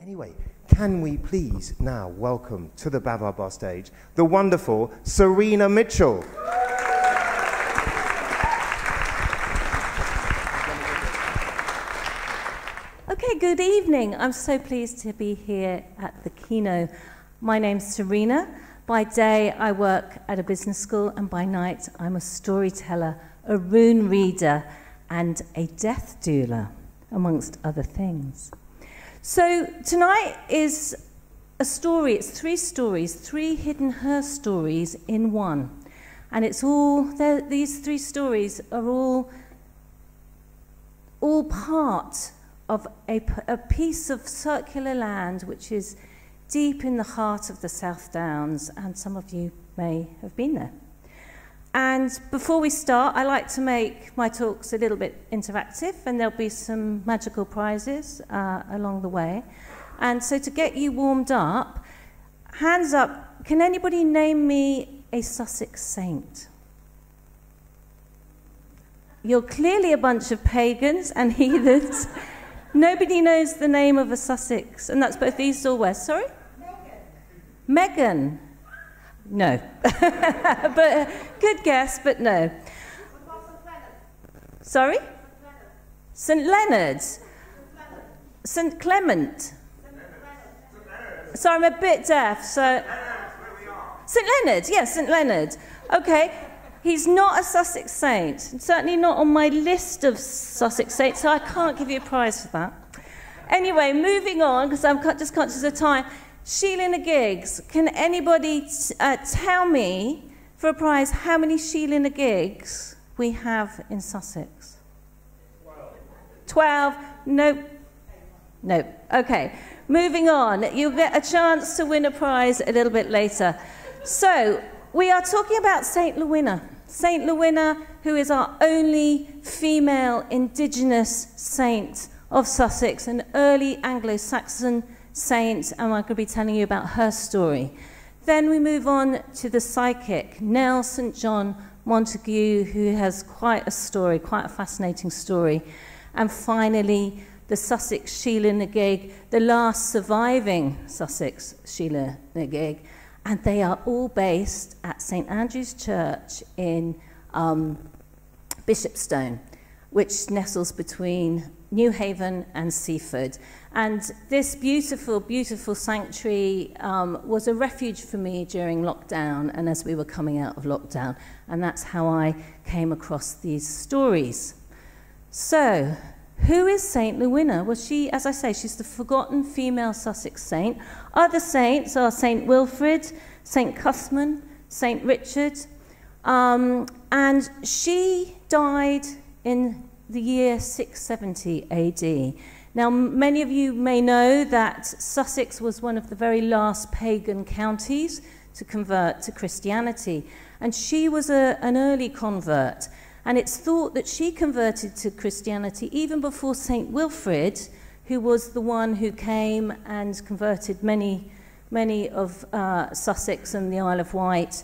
Anyway, can we please now welcome to the Baobab Bar stage the wonderful Serena Mitchell. Okay, good evening. I'm so pleased to be here at the Kino. My name's Serena. By day, I work at a business school, and by night, I'm a storyteller, a rune reader, and a death doula, amongst other things. So tonight is a story. It's three stories, three hidden her stories in one. And it's all, these three stories are all part of a piece of circular land which is deep in the heart of the South Downs, and some of you may have been there. And before we start, I like to make my talks a little bit interactive, and there'll be some magical prizes along the way. And so to get you warmed up, hands up, can anybody name me a Sussex saint? You're clearly a bunch of pagans and heathens. Nobody knows the name of a Sussex, and that's both east or west. Sorry? Megan. No. But good guess, but no. Sorry? St. Leonard. St. Clement. Sorry, I'm a bit deaf, so... St. Leonard, yes, St. Leonard. Okay. He's not a Sussex saint, certainly not on my list of Sussex saints, so I can't give you a prize for that. Anyway, moving on, because I'm just conscious of time. Sheela-na-gigs. Can anybody tell me, for a prize, how many Sheela-na-gigs we have in Sussex? 12. Nope. Nope. Okay. Moving on. You'll get a chance to win a prize a little bit later. So, we are talking about St. Lewina. St. Lewina, who is our only female indigenous saint of Sussex, an early Anglo-Saxon saint, and I'm going to be telling you about her story. Then we move on to the psychic, Nell St. John Montague, who has quite a story, quite a fascinating story. And finally, the Sussex Sheela-na-gig, the last surviving Sussex Sheela-na-gig. And they are all based at St. Andrew's Church in Bishopstone, which nestles between Newhaven and Seaford. And this beautiful, beautiful sanctuary was a refuge for me during lockdown and as we were coming out of lockdown. And that's how I came across these stories. So, who is St. Lewina? Well, she, as I say, she's the forgotten female Sussex saint. Other saints are St. Wilfrid, St. Cuthman, St. Richard. And she died in the year 670 AD. Now, many of you may know that Sussex was one of the very last pagan counties to convert to Christianity. And she was an early convert. And it's thought that she converted to Christianity even before St. Wilfrid, who was the one who came and converted many of Sussex and the Isle of Wight.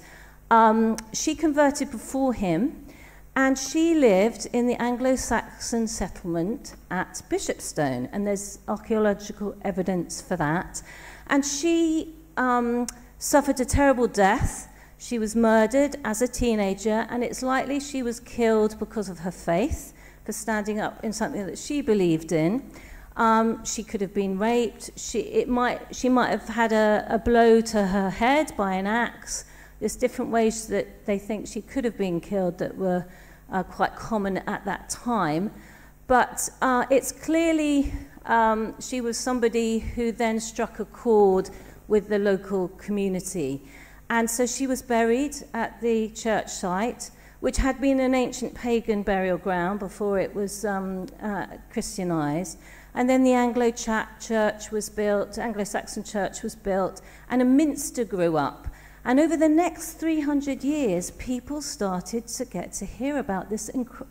She converted before him, and she lived in the Anglo-Saxon settlement at Bishopstone, and there's archaeological evidence for that. And she suffered a terrible death. She was murdered as a teenager, and it's likely she was killed because of her faith, for standing up in something that she believed in. She could have been raped. She might have had a blow to her head by an axe. There's different ways that they think she could have been killed that were quite common at that time. But it's clearly she was somebody who then struck a chord with the local community. And so she was buried at the church site, which had been an ancient pagan burial ground before it was Christianized. And then the Anglo-Saxon church was built, and a minster grew up. And over the next 300 years, people started to get to hear about this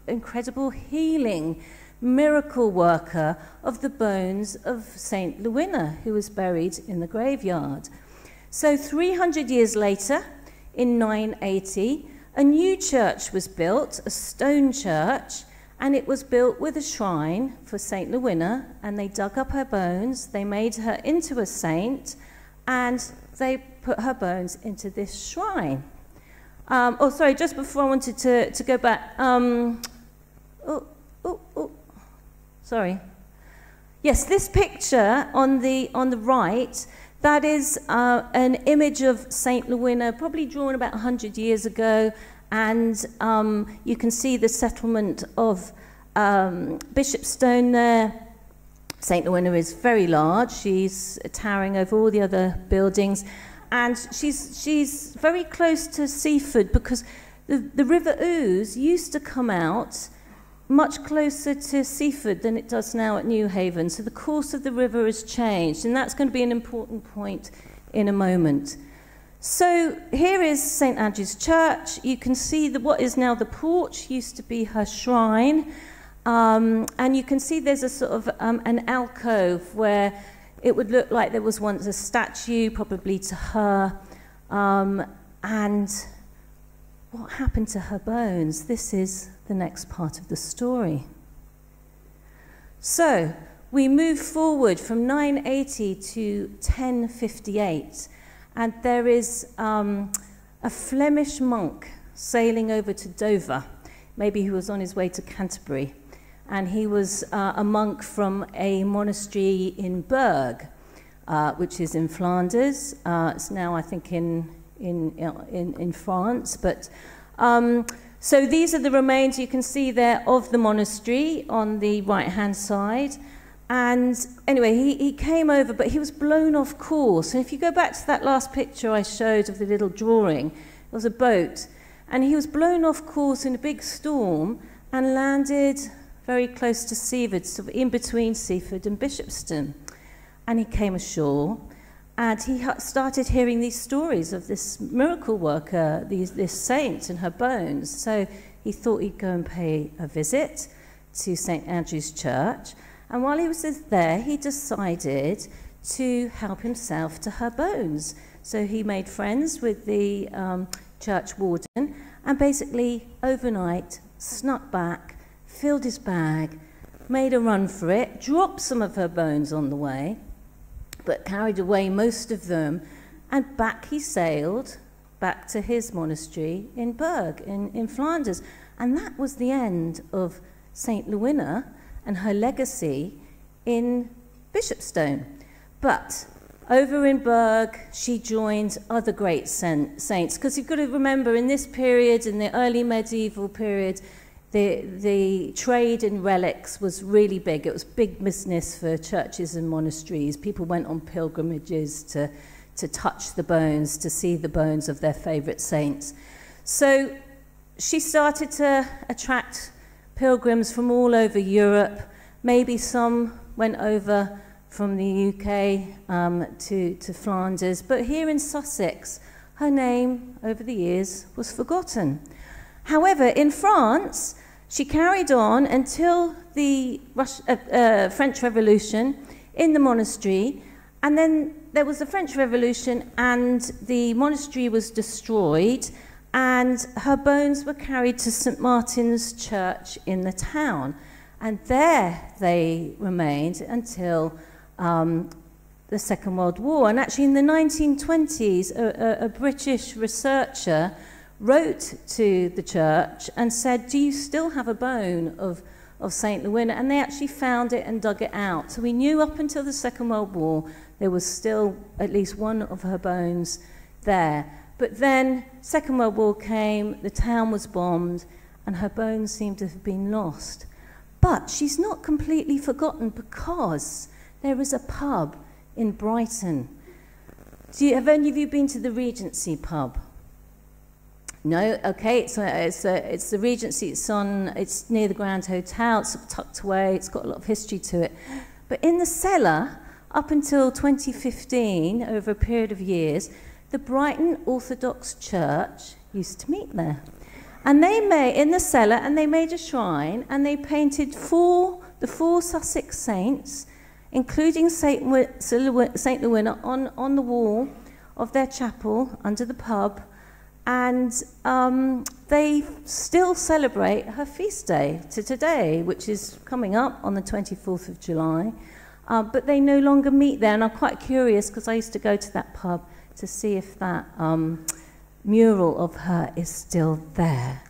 incredible healing miracle worker of the bones of St. Lewina, who was buried in the graveyard. So 300 years later, in 980, a new church was built, a stone church, And it was built with a shrine for St. Lewina, and they dug up her bones, they made her into a saint, and they put her bones into this shrine. Sorry, just before I wanted to go back. Sorry. Yes, this picture on the right, that is an image of St. Lewina, probably drawn about 100 years ago, and you can see the settlement of Bishopstone there. St. Lewina is very large. She's towering over all the other buildings, and she's very close to Seaford because the River Ouse used to come out much closer to Seaford than it does now at Newhaven. So the course of the river has changed, and that's going to be an important point in a moment. So here is St. Andrew's Church. You can see that what is now the porch used to be her shrine. And you can see there's a sort of an alcove where it would look like there was once a statue, probably to her. And what happened to her bones? This is the next part of the story. So we move forward from 980 to 1058, and there is a Flemish monk sailing over to Dover. Maybe he was on his way to Canterbury. And he was a monk from a monastery in Berg, which is in Flanders. It's now, I think, in France. But so these are the remains you can see there of the monastery on the right-hand side. And anyway, he came over, but he was blown off course. And if you go back to that last picture I showed of the little drawing, it was a boat. And he was blown off course in a big storm and landed very close to Seaford, sort of in between Seaford and Bishopstone. And he came ashore, and he started hearing these stories of this miracle worker, this saint and her bones. So he thought he'd go and pay a visit to St. Andrew's Church. And while he was there, he decided to help himself to her bones. So he made friends with the church warden and basically overnight snuck back, filled his bag, made a run for it, dropped some of her bones on the way, but carried away most of them, and back he sailed, back to his monastery in Berg, in Flanders. And that was the end of St. Lewina and her legacy in Bishopstone. But over in Berg, she joined other great saints, because you've got to remember, in this period, in the early medieval period, the trade in relics was really big. It was big business for churches and monasteries. People went on pilgrimages to touch the bones, to see the bones of their favourite saints. So she started to attract pilgrims from all over Europe. Maybe some went over from the UK to Flanders. But here in Sussex, her name over the years was forgotten. However, in France, she carried on until the French Revolution in the monastery, and then there was the French Revolution and the monastery was destroyed, and her bones were carried to St. Martin's Church in the town, and there they remained until the Second World War. And actually in the 1920s, a British researcher wrote to the church and said, do you still have a bone of St. Lewina? And they actually found it and dug it out. So we knew up until the Second World War there was still at least one of her bones there. But then Second World War came, the town was bombed, and her bones seem to have been lost. But she's not completely forgotten, because there is a pub in Brighton. Have any of you been to the Regency pub? No? Okay, it's the Regency. It's near the Grand Hotel. It's tucked away. It's got a lot of history to it. But in the cellar, up until 2015, over a period of years, the Brighton Orthodox Church used to meet there. And they made, in the cellar, and they made a shrine, and they painted the four Sussex saints, including St. Lewina, on the wall of their chapel under the pub. And they still celebrate her feast day to today, which is coming up on the 24th of July. But they no longer meet there, and I'm quite curious because I used to go to that pub to see if that mural of her is still there.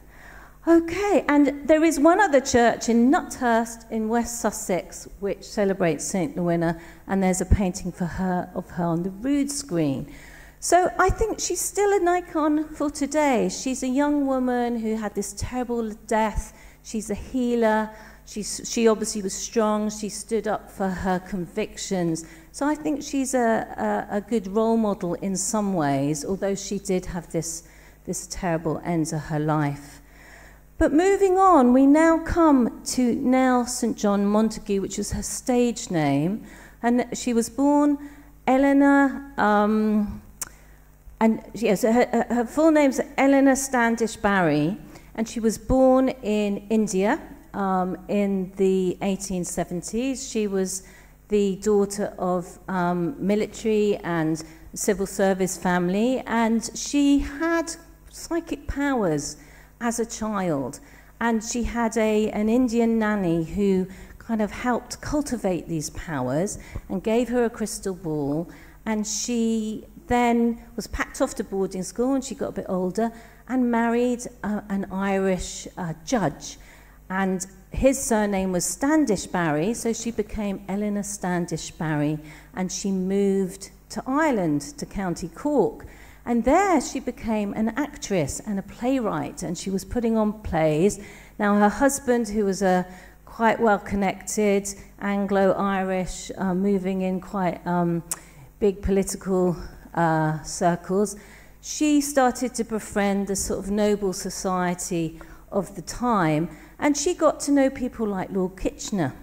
Okay, and there is one other church in Nuthurst in West Sussex which celebrates St. Rowena, and there's a painting of her on the rood screen. So I think she's still an icon for today. She's a young woman who had this terrible death. She's a healer. She obviously was strong. She stood up for her convictions. So I think she's a good role model in some ways, although she did have this terrible end to her life. But moving on, we now come to Nell St. John Montagu, which was her stage name. And she was born Eleanor... And yes, her full name's Eleanor Standish Barry, and she was born in India in the 1870s. She was the daughter of military and civil service family, and she had psychic powers as a child. And she had an Indian nanny who kind of helped cultivate these powers and gave her a crystal ball, and she then was packed off to boarding school, and she got a bit older and married an Irish judge. And his surname was Standish Barry, so she became Eleanor Standish Barry, and she moved to Ireland, to County Cork. And there she became an actress and a playwright, and she was putting on plays. Now her husband, who was a quite well-connected Anglo-Irish, moving in quite big political circles, she started to befriend the sort of noble society of the time, and she got to know people like Lord Kitchener.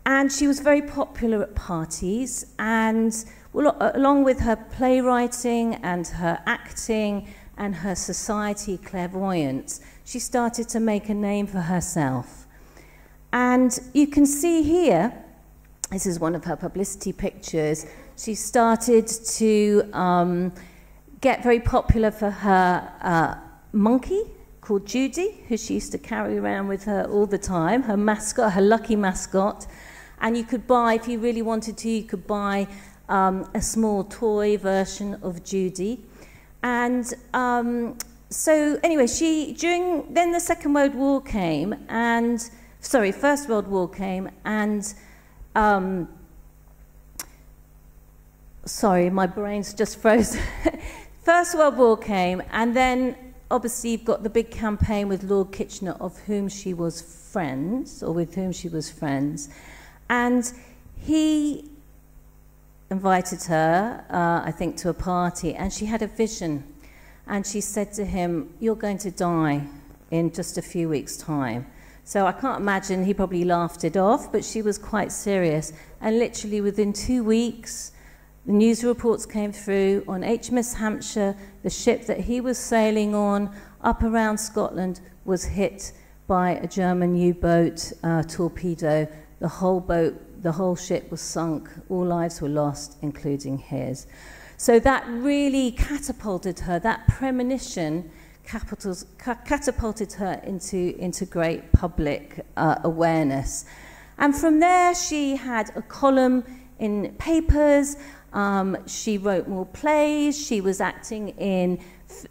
And she was very popular at parties, and along with her playwriting and her acting and her society clairvoyance, she started to make a name for herself. And you can see here, this is one of her publicity pictures. She started to get very popular for her monkey called Judy, who she used to carry around with her all the time, her mascot, her lucky mascot. And you could buy, if you really wanted to, you could buy a small toy version of Judy. And so anyway, then the Second World War came, and, First World War came, and sorry, my brain's just frozen. First World War came, and then obviously you've got the big campaign with Lord Kitchener, of whom she was friends, or with whom she was friends. And he invited her, I think, to a party, and she had a vision. And she said to him, "You're going to die in just a few weeks' time." So I can't imagine, he probably laughed it off, but she was quite serious. And literally within 2 weeks, the news reports came through on HMS Hampshire, the ship that he was sailing on up around Scotland was hit by a German U-boat torpedo. The whole ship was sunk, all lives were lost, including his. So that really catapulted her, that premonition catapulted her into great public awareness. And from there, she had a column in papers. She wrote more plays. She was acting in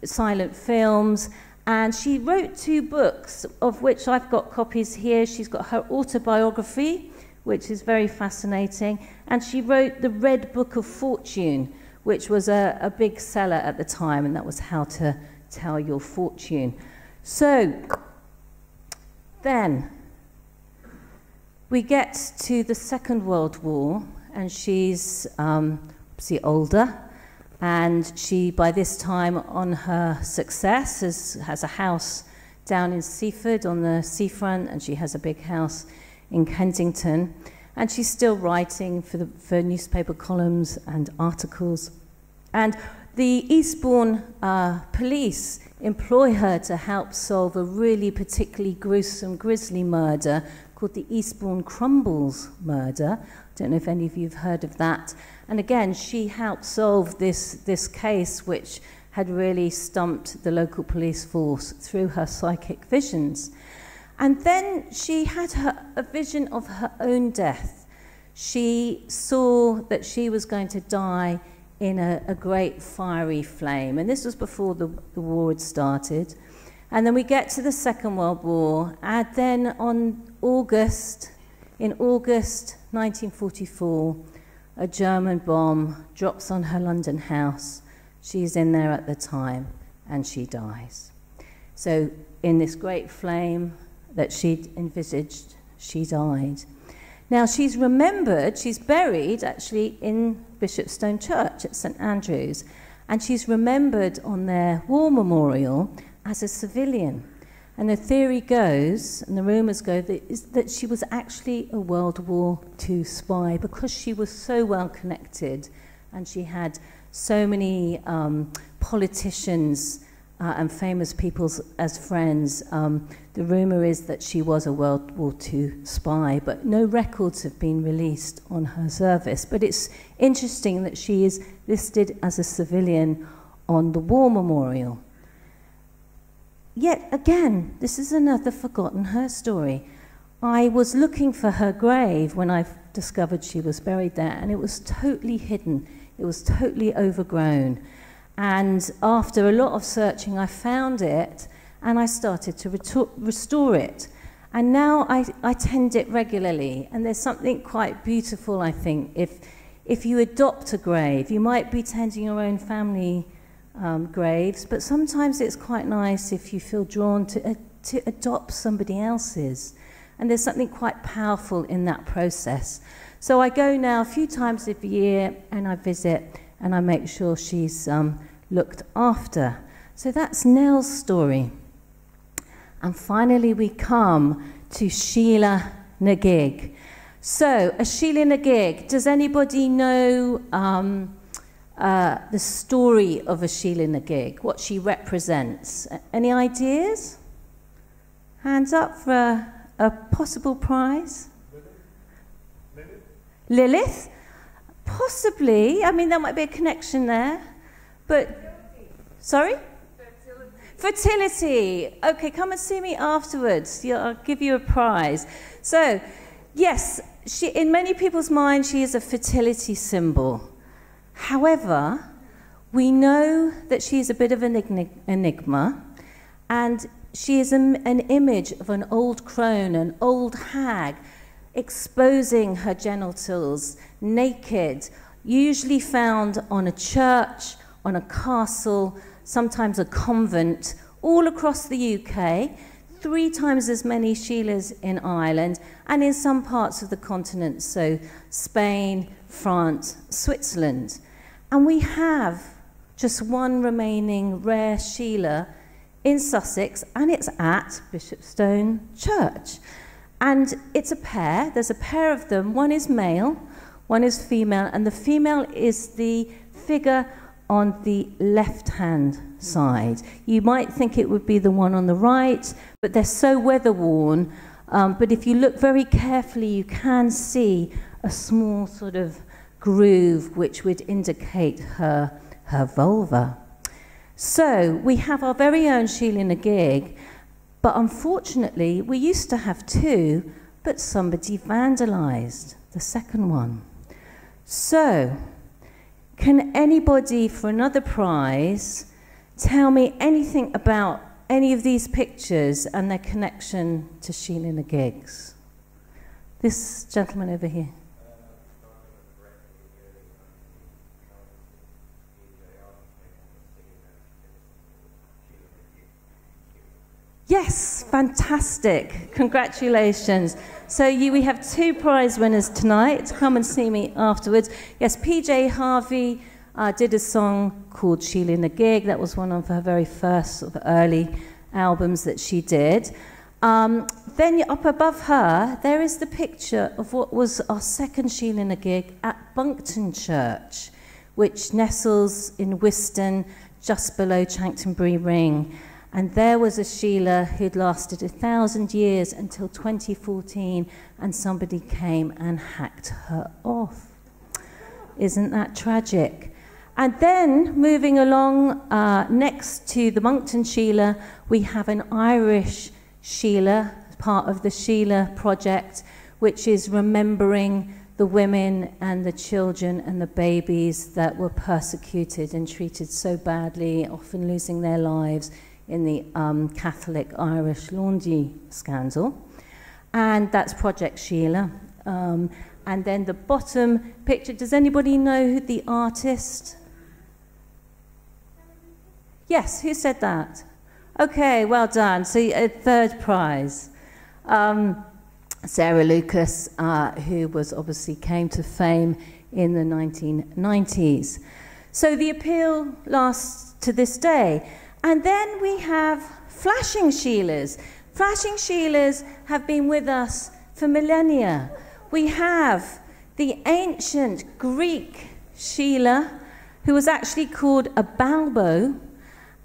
silent films. And she wrote 2 books, of which I've got copies here. She's got her autobiography, which is very fascinating. And she wrote the Red Book of Fortune, which was a big seller at the time, and that was how to tell your fortune. So then we get to the Second World War, and she's obviously older, and she, by this time, on her success, has a house down in Seaford on the seafront, and she has a big house in Kensington, and she's still writing for newspaper columns and articles. And the Eastbourne police employ her to help solve a really particularly gruesome, grisly murder called the Eastbourne Crumbles murder. I don't know if any of you have heard of that. And again, she helped solve this case, which had really stumped the local police force through her psychic visions. And then she had a vision of her own death. She saw that she was going to die in a great fiery flame. And this was before the war had started. And then we get to the Second World War. And then in August 1944, a German bomb drops on her London house. She's in there at the time, and she dies. So in this great flame that she'd envisaged, she died. Now she's remembered, she's buried actually in Bishopstone Church at St Andrews, and she's remembered on their war memorial as a civilian. And the theory goes, and the rumours go, that she was actually a World War II spy, because she was so well connected and she had so many politicians and famous people as friends. The rumour is that she was a World War II spy, but no records have been released on her service. But it's interesting that she is listed as a civilian on the war memorial. Yet again, this is another forgotten her story. I was looking for her grave when I discovered she was buried there, and it was totally hidden. It was totally overgrown. And after a lot of searching, I found it, and I started to restore it. And now I tend it regularly, and there's something quite beautiful, I think. If you adopt a grave, you might be tending your own family graves, but sometimes it's quite nice if you feel drawn to adopt somebody else's. And there's something quite powerful in that process. So I go now a few times a year, and I visit, and I make sure she's looked after. So that's Nell's story. And finally we come to Sheela-na-gig. So a Sheela-na-gig, does anybody know the story of a Sheela-na-gig, what she represents? Any ideas? Hands up for a possible prize? Lilith? Possibly. I mean, there might be a connection there. But, sorry? Fertility. Okay, come and see me afterwards. I'll give you a prize. So, yes, in many people's minds, she is a fertility symbol. However, we know that she is a bit of an enigma, and she is an image of an old crone, an old hag, exposing her genitals, naked, usually found on a church, on a castle, sometimes a convent, all across the UK, 3 times as many Sheilas in Ireland, and in some parts of the continent, so Spain, France, Switzerland. And we have just one remaining rare Sheela in Sussex, and it's at Bishopstone Church. And it's a pair, there's a pair of them, one is male, one is female, and the female is the figure on the left-hand side. You might think it would be the one on the right, but they're so weather-worn. But if you look very carefully, you can see a small sort of groove which would indicate her vulva. So we have our very own Sheela-na-gig, but unfortunately we used to have 2, but somebody vandalized the second one. So can anybody, for another prize, tell me anything about any of these pictures and their connection to Sheela-na-gigs? This gentleman over here. Yes, fantastic. Congratulations. So we have 2 prize winners tonight. Come and see me afterwards. Yes, PJ Harvey did a song called Sheela-na-gig. That was one of her very first sort of early albums that she did. Then up above her, there is the picture of what was our second Sheela-na-gig at Bunkton Church, which nestles in Wiston, just below Chanctonbury Ring. And there was a Sheela who'd lasted 1,000 years until 2014, and somebody came and hacked her off. Isn't that tragic? And then moving along next to the Moncton Sheela, we have an Irish Sheela, part of the Sheela project, which is remembering the women and the children and the babies that were persecuted and treated so badly, often losing their lives in the Catholic Irish laundry scandal. And that's Project Sheela. And then the bottom picture, does anybody know who the artist? Yes, who said that? Okay, well done. So a third prize. Sarah Lucas, who was obviously came to fame in the 1990s. So the appeal lasts to this day. And then we have flashing Sheelas. Flashing Sheelas have been with us for millennia. We have the ancient Greek Sheela, who was actually called a balbo.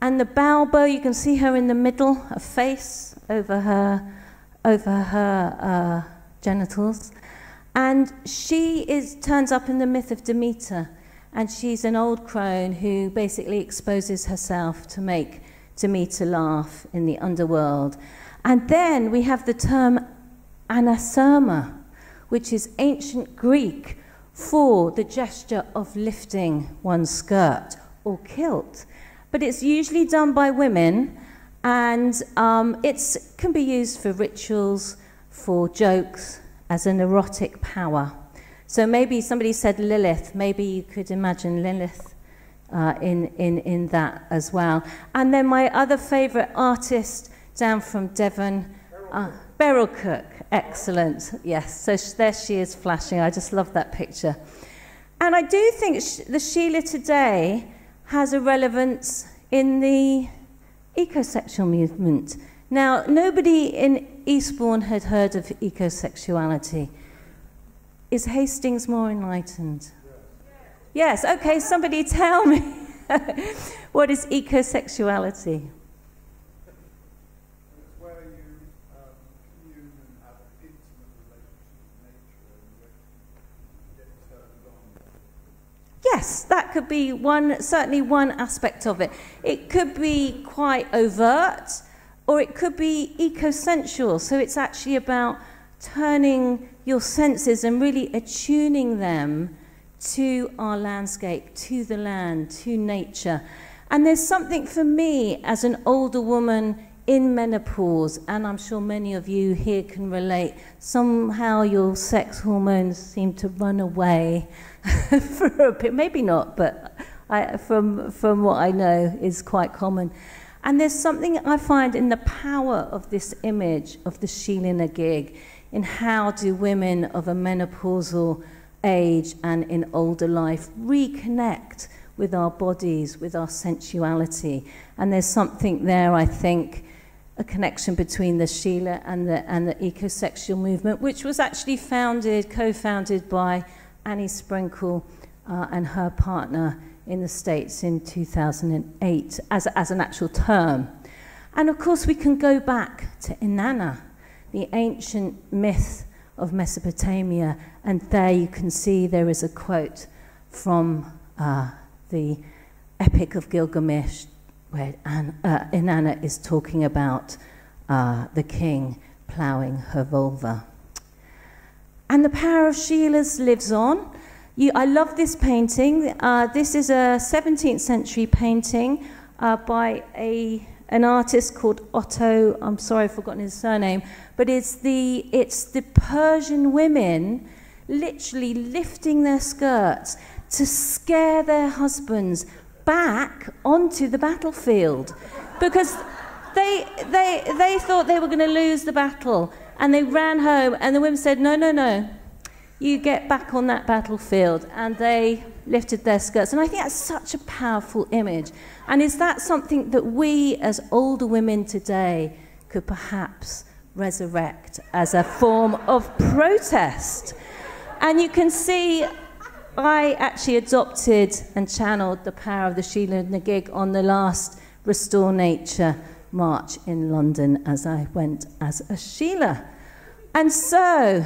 And the balbo, you can see her in the middle, a face over her genitals. And she turns up in the myth of Demeter. And she's an old crone who basically exposes herself to make Demeter laugh in the underworld. And then we have the term anathema, which is ancient Greek for the gesture of lifting one's skirt or kilt. But it's usually done by women, and it can be used for rituals, for jokes, as an erotic power. So maybe somebody said Lilith. Maybe you could imagine Lilith in that as well. And then my other favourite artist down from Devon, Beryl Cook. Excellent. Yes, so there she is flashing. I just love that picture. And I do think the Sheela today has a relevance in the ecosexual movement. Now, nobody in Eastbourne had heard of ecosexuality. Is Hastings more enlightened? Yes, okay, somebody tell me. What is ecosexuality? It's where you commune and have an intimate relationship with nature and get turned on. Yes, that could be certainly one aspect of it. It could be quite overt, or it could be ecosensual. So it's actually about turning your senses and really attuning them to our landscape, to the land, to nature. And there's something for me as an older woman in menopause, and I'm sure many of you here can relate, somehow your sex hormones seem to run away for a bit. Maybe not, but from what I know is quite common. And there's something I find in the power of this image of the Sheela-na-gig, in how do women of a menopausal age and in older life reconnect with our bodies, with our sensuality. And there's something there, I think, a connection between the Sheela and the ecosexual movement, which was actually co-founded by Annie Sprinkle and her partner in the States in 2008 as an actual term. And of course we can go back to Inanna, the ancient myth of Mesopotamia, and there you can see there is a quote from the Epic of Gilgamesh, where Inanna is talking about the king ploughing her vulva. And the power of Sheelas lives on. I love this painting. This is a 17th century painting by an artist called Otto. I'm sorry, I've forgotten his surname. But it's the Persian women literally lifting their skirts to scare their husbands back onto the battlefield, because they thought they were going to lose the battle, and they ran home, and the women said, no, you get back on that battlefield, and they lifted their skirts. And I think that's such a powerful image. And is that something that we as older women today could perhaps resurrect as a form of protest? And you can see I actually adopted and channeled the power of the Sheela-na-gig on the last Restore Nature march in London as I went as a Sheela. And so,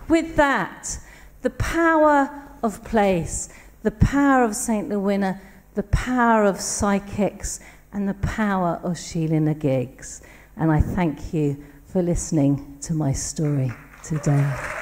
with that, the power of place, the power of St. Louina, the power of psychics and the power of Sheela-na-gigs. And I thank you for listening to my story today.